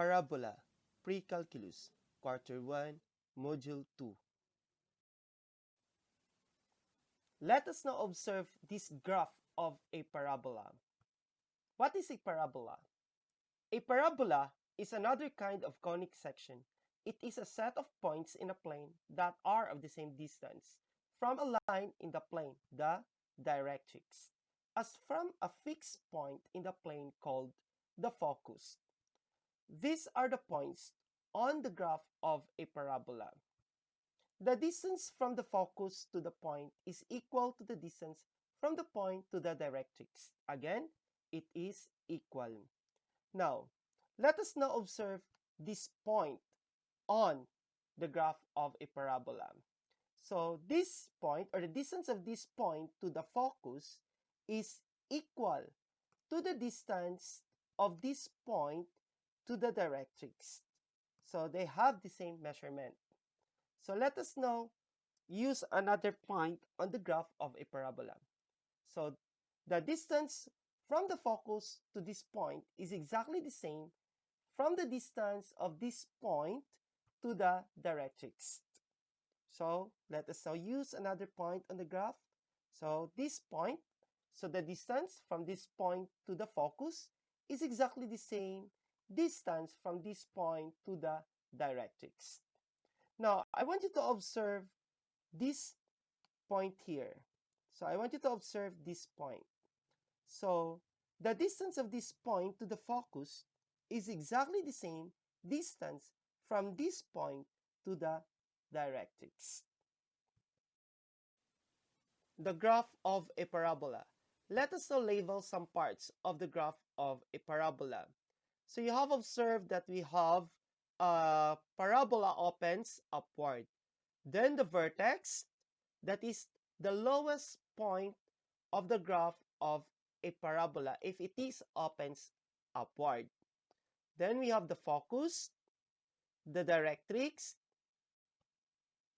Parabola, Pre-Calculus, Quarter 1, Module 2. Let us now observe this graph of a parabola. What is a parabola? A parabola is another kind of conic section. It is a set of points in a plane that are of the same distance from a line in the plane, the directrix, as from a fixed point in the plane called the focus. These are the points on the graph of a parabola. The distance from the focus to the point is equal to the distance from the point to the directrix. Again, it is equal. Now, let us now observe this point on the graph of a parabola. So this point, or the distance of this point to the focus, is equal to the distance of this point to the directrix. So they have the same measurement. So let us now use another point on the graph of a parabola. So the distance from the focus to this point is exactly the same from the distance of this point to the directrix. So let us now use another point on the graph. So this point, so the distance from this point to the focus is exactly the same distance from this point to the directrix. Now, I want you to observe this point here. So I want you to observe this point. So the distance of this point to the focus is exactly the same distance from this point to the directrix. The graph of a parabola. Let us now label some parts of the graph of a parabola. So you have observed that we have a parabola opens upward. Then the vertex, that is the lowest point of the graph of a parabola if it is opens upward. Then we have the focus, the directrix,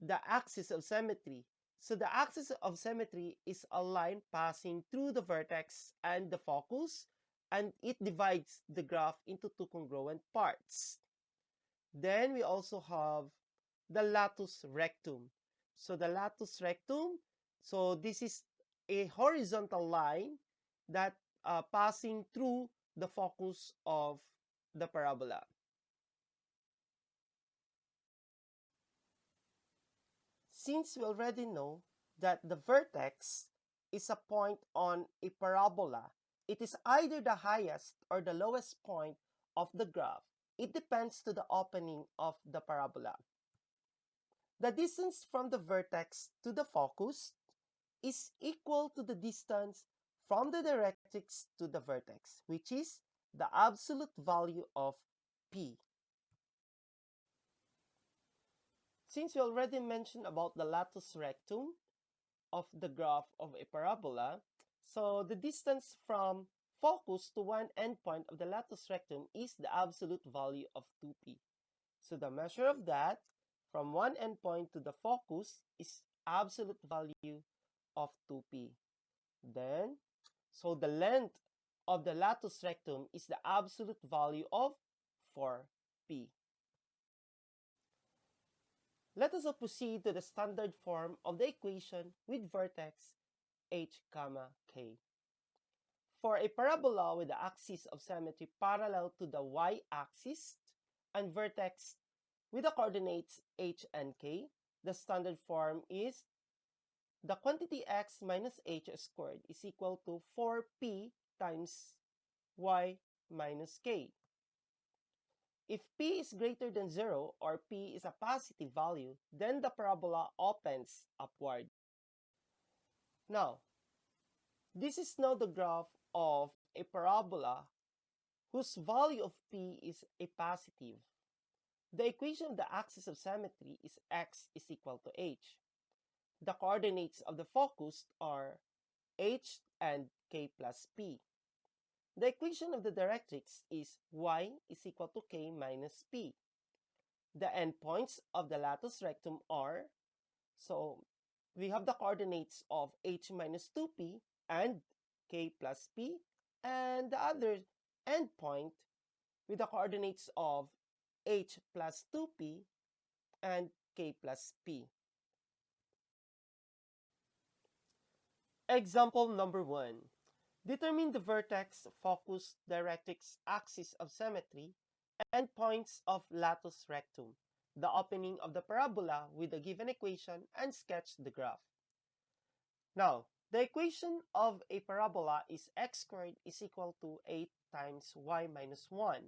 the axis of symmetry. So the axis of symmetry is a line passing through the vertex and the focus, and it divides the graph into two congruent parts. Then we also have the latus rectum. So the latus rectum, so this is a horizontal line that passing through the focus of the parabola. Since we already know that the vertex is a point on a parabola, it is either the highest or the lowest point of the graph. It depends to the opening of the parabola. The distance from the vertex to the focus is equal to the distance from the directrix to the vertex, which is the absolute value of P. Since we already mentioned about the latus rectum of the graph of a parabola, so the distance from focus to one endpoint of the latus rectum is the absolute value of 2p. So the measure of that from one endpoint to the focus is absolute value of 2p. Then, so the length of the latus rectum is the absolute value of 4p. Let us now proceed to the standard form of the equation with vertex h, k. For a parabola with the axis of symmetry parallel to the y-axis and vertex with the coordinates h and k, the standard form is the quantity x minus h squared is equal to 4p times y minus k. If p is greater than 0 or p is a positive value, then the parabola opens upward. Now, this is now the graph of a parabola whose value of p is a positive. The equation of the axis of symmetry is x is equal to h. The coordinates of the focus are h and k plus p. The equation of the directrix is y is equal to k minus p. The endpoints of the latus rectum are, so we have the coordinates of h minus 2p and k plus p, and the other endpoint with the coordinates of h plus 2p and k plus p. Example number 1. Determine the vertex, focus, directrix, axis of symmetry, and points of latus rectum, the opening of the parabola with the given equation, and sketch the graph. Now, the equation of a parabola is x squared is equal to 8 times y minus 1.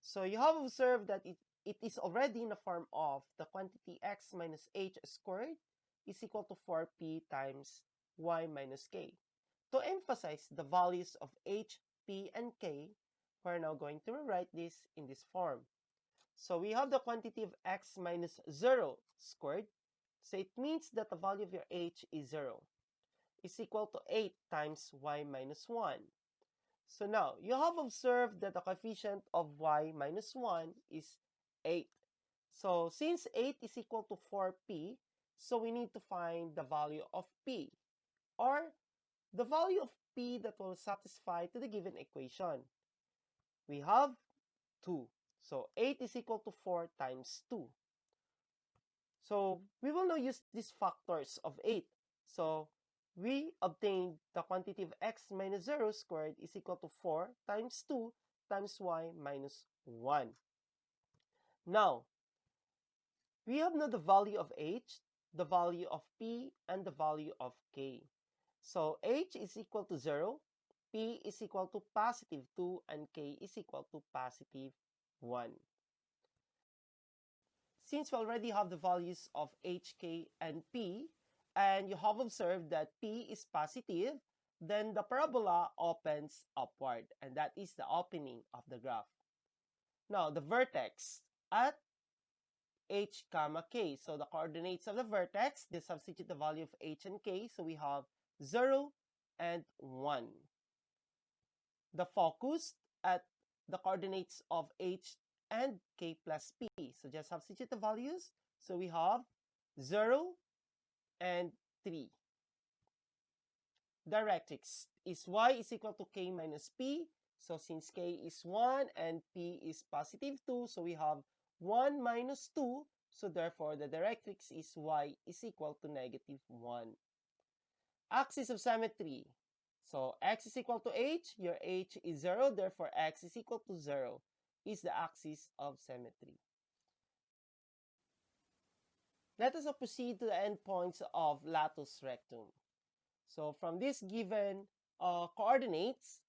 So you have observed that it is already in the form of the quantity x minus h squared is equal to 4p times y minus k. To emphasize the values of h, p, and k, we're now going to rewrite this in this form. So we have the quantity of x minus 0 squared. So it means that the value of your h is 0 is equal to 8 times y minus 1. So now, you have observed that the coefficient of y minus 1 is 8. So since 8 is equal to 4p, so we need to find the value of p, or the value of p that will satisfy to the given equation. We have 2. So 8 is equal to 4 times 2. So we will now use these factors of 8. So we obtained the quantity of x minus 0 squared is equal to 4 times 2 times y minus 1. Now, we have now the value of h, the value of p, and the value of k. So h is equal to 0, p is equal to positive 2, and k is equal to positive 1. Since we already have the values of h, k, and p, and you have observed that p is positive, then the parabola opens upward, and that is the opening of the graph. Now, the vertex at h comma k. So the coordinates of the vertex, they substitute the value of h and k, so we have 0 and 1. The focus at the coordinates of h and k plus p. So just substitute the values. So we have 0 and 3. Directrix is y is equal to k minus p. So since k is 1 and p is positive 2, so we have 1 minus 2. So therefore, the directrix is y is equal to negative 1. Axis of symmetry. So x is equal to h, your h is 0, therefore x is equal to 0 is the axis of symmetry. Let us now proceed to the endpoints of latus rectum. So from this given coordinates,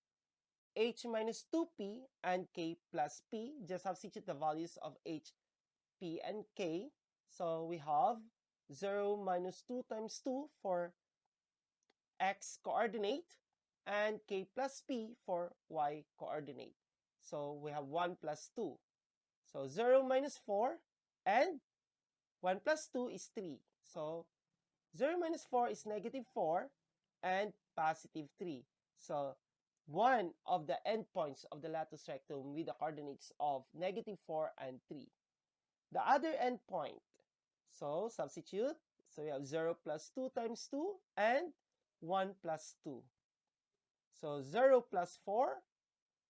h minus 2p and k plus p, just substitute the values of h, p, and k. So we have 0 minus 2 times 2 for x coordinate, and k plus p for y coordinate. So we have 1 plus 2. So 0 minus 4 and 1 plus 2 is 3. So 0 minus 4 is negative 4 and positive 3. So one of the endpoints of the latus rectum with the coordinates of negative 4 and 3. The other endpoint, so substitute. So we have 0 plus 2 times 2 and 1 plus 2. So 0 plus 4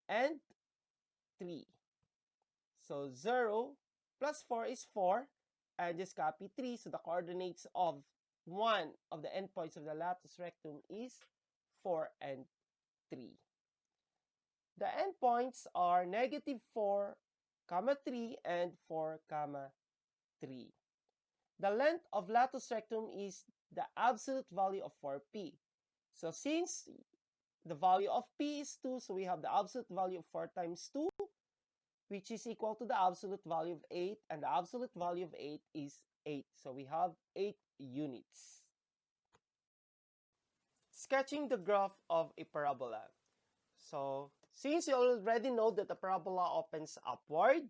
and 3. So 0 plus 4 is 4. And just copy 3. So the coordinates of one of the endpoints of the latus rectum is 4 and 3. The endpoints are negative 4, 3, and 4, 3. The length of latus rectum is the absolute value of 4p. So since the value of p is 2, so we have the absolute value of 4 times 2, which is equal to the absolute value of 8, and the absolute value of 8 is 8. So we have 8 units. Sketching the graph of a parabola. So since you already know that the parabola opens upward,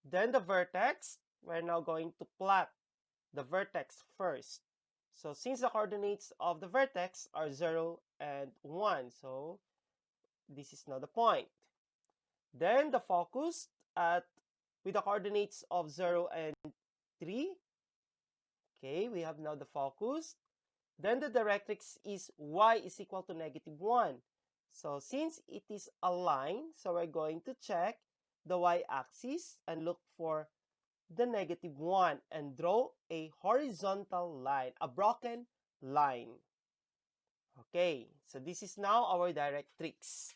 then the vertex, we're now going to plot the vertex first. So since the coordinates of the vertex are 0 and 1, so this is now the point. Then the focus with the coordinates of 0 and 3. Okay, we have now the focus. Then the directrix is y is equal to negative 1. So since it is a line, so we're going to check the y-axis and look for the -1 and draw a horizontal line, a broken line. Okay, so this is now our directrix.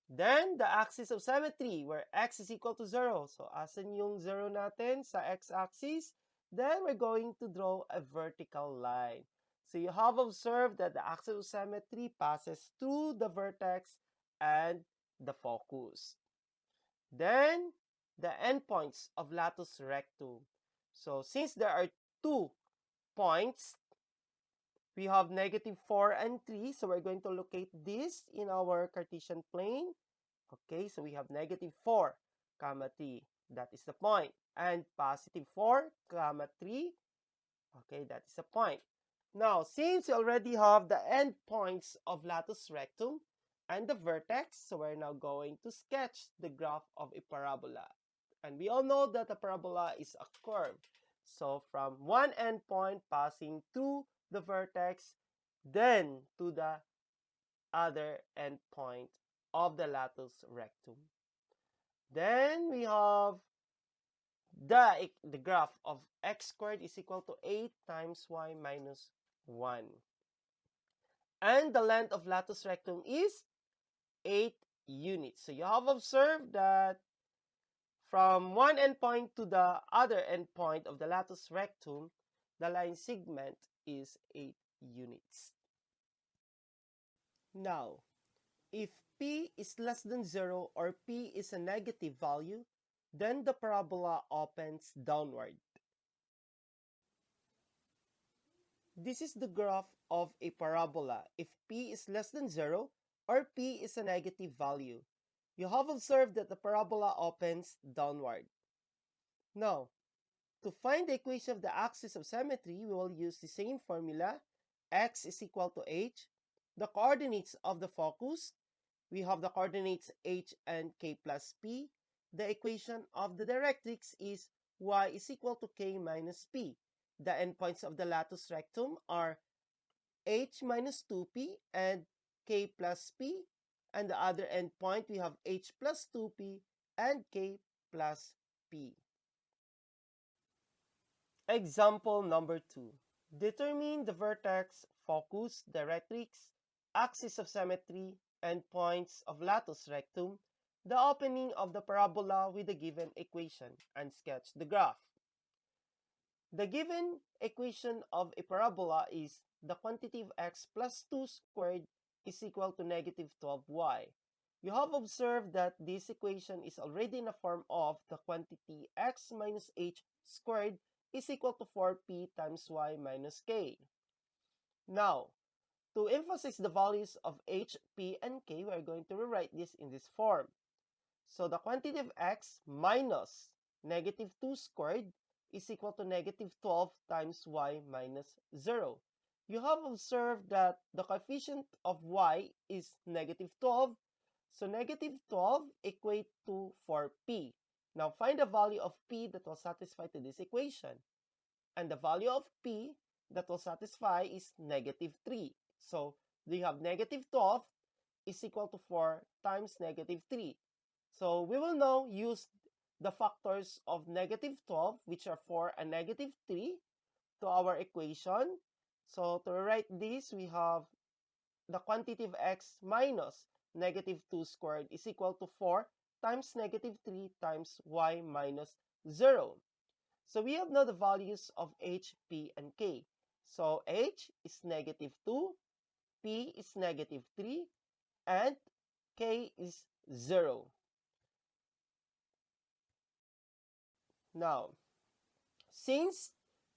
Then, the axis of symmetry, where x is equal to 0. So, asan yung 0 natin sa x-axis? Then, we're going to draw a vertical line. So, you have observed that the axis of symmetry passes through the vertex and the focus. Then, the endpoints of latus rectum. So, since there are 2 points, we have -4 and 3. So, we're going to locate this in our Cartesian plane. Okay, so we have -4, 3. That is the point. And +4, 3. Okay, that is the point. Now, since we already have the endpoints of latus rectum and the vertex, so we're now going to sketch the graph of a parabola. And we all know that a parabola is a curve. So, from one endpoint passing through the vertex, then to the other endpoint of the latus rectum. Then we have the graph of x squared is equal to 8 times y minus 1. And the length of latus rectum is 8 units. So you have observed that from one endpoint to the other endpoint of the latus rectum, the line segment is 8 units. Now, if p is less than 0 or p is a negative value, then the parabola opens downward. This is the graph of a parabola if p is less than 0 or p is a negative value. You have observed that the parabola opens downward. Now, to find the equation of the axis of symmetry, we will use the same formula. X is equal to h. The coordinates of the focus, we have the coordinates h and k plus p. The equation of the directrix is y is equal to k minus p. The endpoints of the latus rectum are h minus 2p and k plus p. And the other endpoint, we have h plus 2p and k plus p. Example number 2. Determine the vertex, focus, directrix, axis of symmetry, and points of latus rectum, the opening of the parabola with the given equation, and sketch the graph. The given equation of a parabola is the quantity of x plus 2 squared is equal to -12y. You have observed that this equation is already in the form of the quantity x minus h squared is equal to 4p times y minus k. Now, to emphasize the values of h, p, and k, we are going to rewrite this in this form. So the quantity of x minus -2 squared is equal to -12 times y minus 0. You have observed that the coefficient of y is -12, so -12 equate to 4p. Now find the value of p that will satisfy to this equation. And the value of p that will satisfy is -3. So we have -12 is equal to 4 times -3. So we will now use the factors of -12, which are 4 and -3, to our equation. So to write this, we have the quantity of x minus -2 squared is equal to 4 times -3 times y minus 0. So we have now the values of h, p, and k. So h is -2, p is -3, and k is 0. Now, since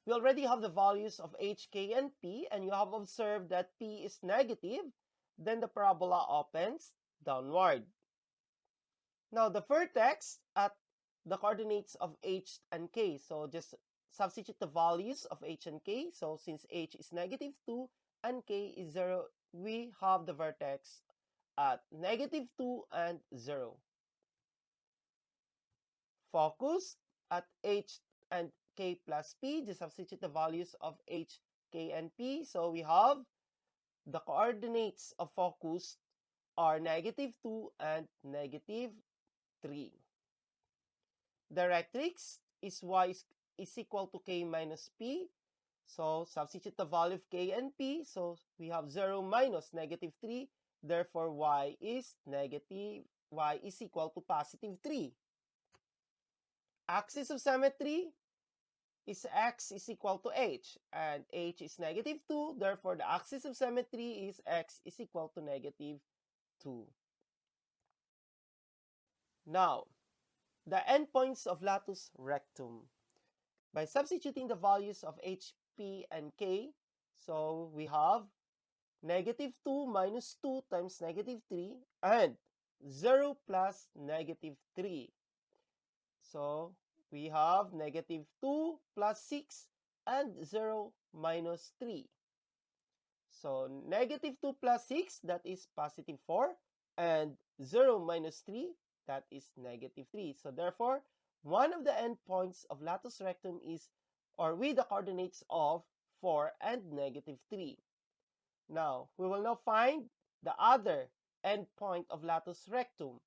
we already have the values of h, k, and p, and you have observed that p is negative, then the parabola opens downward. Now, the vertex at the coordinates of h and k. So, just substitute the values of h and k. So, since h is -2 and k is 0, we have the vertex at -2 and 0. Focus at h and k plus p. Just substitute the values of h, k, and p. So we have the coordinates of focus are -2 and -3. directrix is is equal to k minus p. So substitute the value of k and p. So we have 0 minus negative 3. Therefore, y is equal to positive 3. Axis of symmetry is x is equal to h, and h is negative 2. Therefore, the axis of symmetry is x is equal to negative 2. Now, the endpoints of latus rectum. By substituting the values of h, p, and k, so we have negative 2 minus 2 times negative 3 and 0 plus negative 3. So we have negative 2 plus 6 and 0 minus 3. So negative 2 plus 6, that is positive 4, and 0 minus 3, that is negative 3. So therefore, one of the endpoints of latus rectum is, or with the coordinates of 4 and negative 3. Now, we will now find the other endpoint of latus rectum.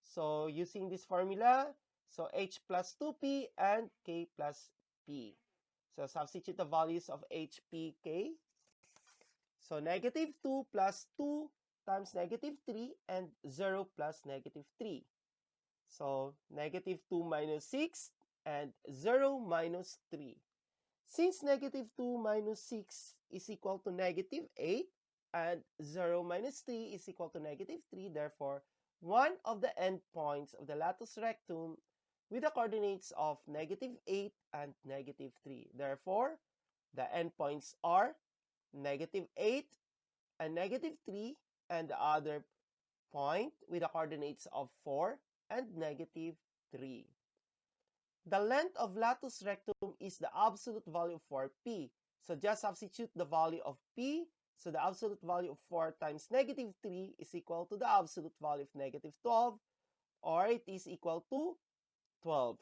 So using this formula, so h plus 2p and k plus p. So substitute the values of h, p, k. So negative 2 plus 2 times negative 3 and 0 plus negative 3. So negative 2 minus 6 and 0 minus 3. Since negative 2 minus 6 is equal to negative 8 and 0 minus 3 is equal to negative 3, therefore, one of the endpoints of the latus rectum with the coordinates of negative 8 and negative 3. Therefore, the endpoints are negative 8 and negative 3, and the other point with the coordinates of 4 and negative 3. The length of latus rectum is the absolute value for p. So just substitute the value of p. So the absolute value of 4 times negative 3 is equal to the absolute value of negative 12, or it is equal to 12.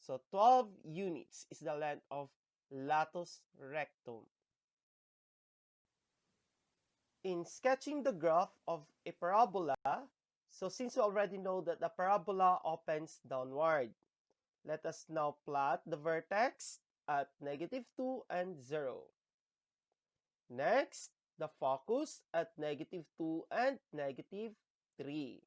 So 12 units is the length of latus rectum. In sketching the graph of a parabola, so since we already know that the parabola opens downward, let us now plot the vertex at negative 2 and 0. Next, the focus at negative 2 and negative 3.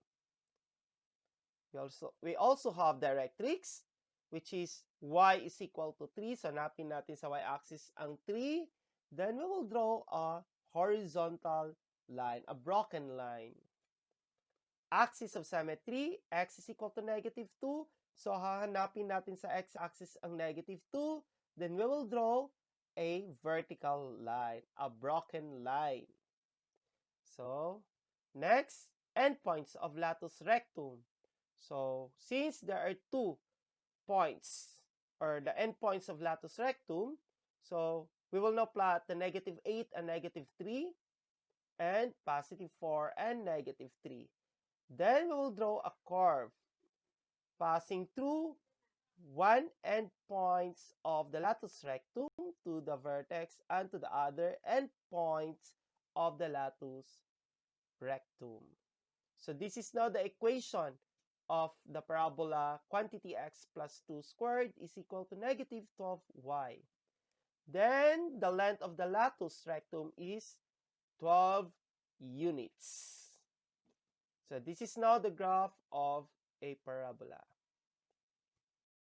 We also have directrix, which is y is equal to 3. So, hanapin natin sa y-axis ang 3. Then, we will draw a horizontal line, a broken line. Axis of symmetry, x is equal to negative 2. So, hahanapin natin sa x-axis ang negative 2. Then, we will draw a vertical line, a broken line. So, next, endpoints of latus rectum. So, since there are 2 points, or the endpoints of latus rectum, so we will now plot the negative 8 and negative 3, and positive 4 and negative 3. Then we will draw a curve passing through one endpoints of the latus rectum to the vertex and to the other endpoints of the latus rectum. So this is now the equation of the parabola quantity x plus 2 squared is equal to negative 12y. Then the length of the latus rectum is 12 units. So this is now the graph of a parabola.